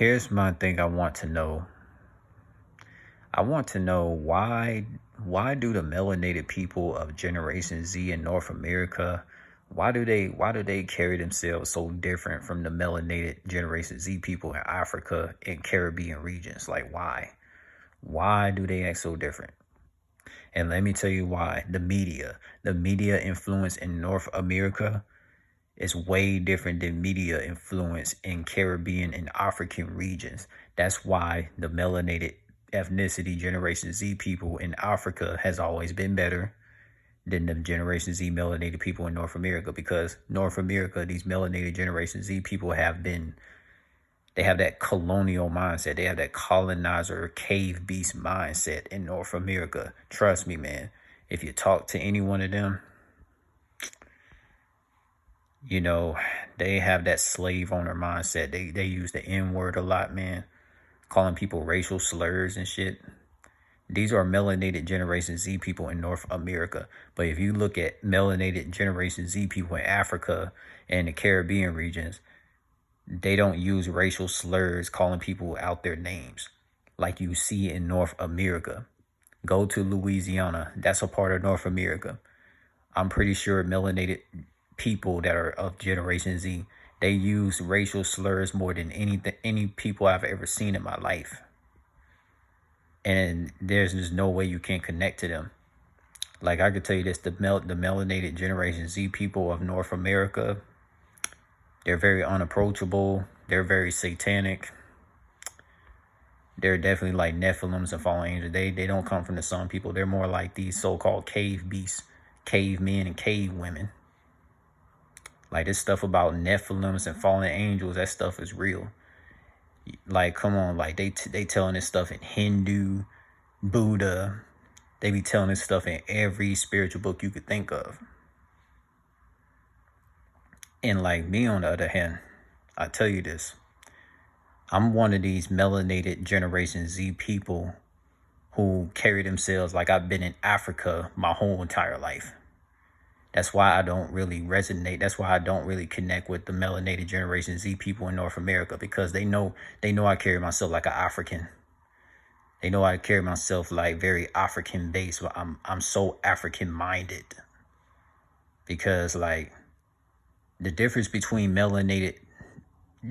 Here's my thing I want to know. I want to know why do the melanated people of Generation Z in North America, why do they carry themselves so different from the melanated Generation Z people in Africa and Caribbean regions? Like why? Why do they act so different? And let me tell you why. The media influence in North America is way different than media influence in Caribbean and African regions. That's why the melanated ethnicity Generation Z people in Africa has always been better than the Generation Z melanated people in North America, because North America, these melanated Generation Z people they have that colonial mindset. They have that colonizer, cave beast mindset in North America. Trust me, man. If you talk to any one of them, you know, they have that slave owner mindset. They use the N word a lot, man, calling people racial slurs and shit. These are melanated Generation Z people in North America. But if you look at melanated Generation Z people in Africa and the Caribbean regions, they don't use racial slurs calling people out their names like you see in North America. Go to Louisiana. That's a part of North America. I'm pretty sure melanated people that are of Generation Z, they use racial slurs more than any people I've ever seen in my life. And there's just no way you can connect to them. Like I could tell you this, the melanated Generation Z people of North America, they're very unapproachable. They're very satanic. They're definitely like Nephilims and fallen angels. They don't come from the sun people. They're more like these so-called cave beasts, cavemen and cave women. Like this stuff about Nephilims and fallen angels, that stuff is real. Like, come on, like they telling this stuff in Hindu, Buddha. They be telling this stuff in every spiritual book you could think of. And like me, on the other hand, I tell you this, I'm one of these melanated Generation Z people who carry themselves like I've been in Africa my whole entire life. That's why I don't really resonate. That's why I don't really connect with the melanated Generation Z people in North America, because they know I carry myself like an African. They know I carry myself like very African based. But I'm so African minded, because like the difference between melanated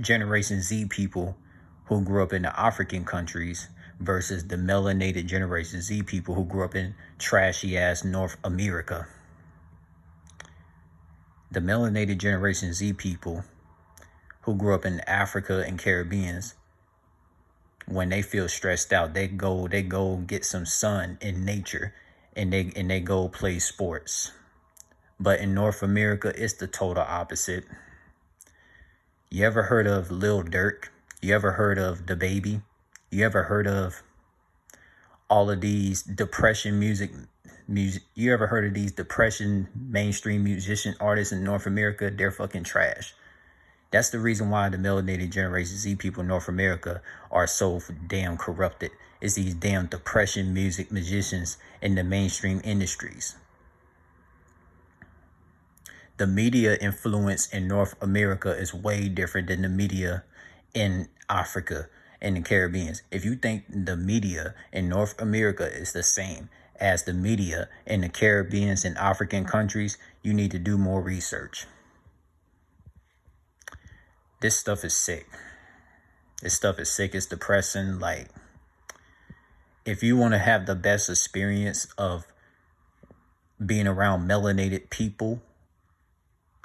Generation Z people who grew up in the African countries versus the melanated Generation Z people who grew up in trashy ass North America. The melanated Generation Z people who grew up in Africa and Caribbeans, when they feel stressed out, they go get some sun in nature, and they go play sports. But in North America, it's the total opposite. You ever heard of Lil Durk? You ever heard of The Baby? You ever heard of all of these depression music? You ever heard of these depression mainstream musician artists in North America? They're fucking trash. That's the reason why the melanated Generation Z people in North America are so damn corrupted. It's these damn depression music musicians in the mainstream industries. The media influence in North America is way different than the media in Africa and the Caribbean. If you think the media in North America is the same as the media in the Caribbean and African countries, you need to do more research. This stuff is sick. This stuff is sick. It's depressing. Like, if you want to have the best experience of being around melanated people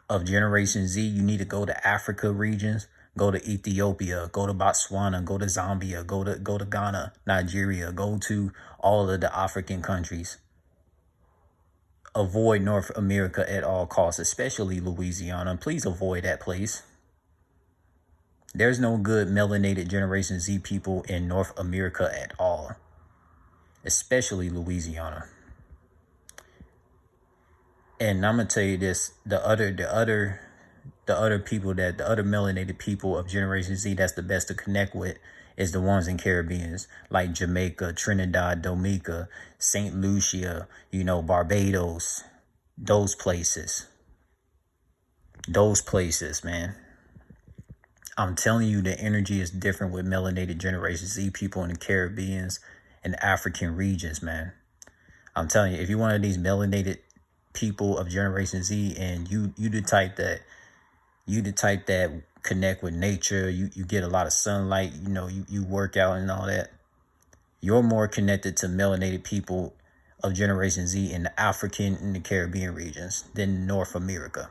of Generation Z, you need to go to Africa regions, go to Ethiopia, go to Botswana, go to Zambia, go to Ghana, Nigeria, go to all of the African countries. Avoid North America at all costs, especially Louisiana. Please avoid that place. There's no good melanated Generation Z people in North America at all, especially Louisiana. And I'm gonna tell you this: the other melanated people of Generation Z that's the best to connect with is the ones in Caribbeans, like Jamaica, Trinidad, Dominica, St. Lucia, Barbados, those places, man. I'm telling you, the energy is different with melanated Generation Z people in the Caribbeans and African regions, man. I'm telling you, if you're one of these melanated people of Generation Z and you the type that connect with nature, you get a lot of sunlight, you work out and all that, you're more connected to melanated people of Generation Z in the African and the Caribbean regions than North America.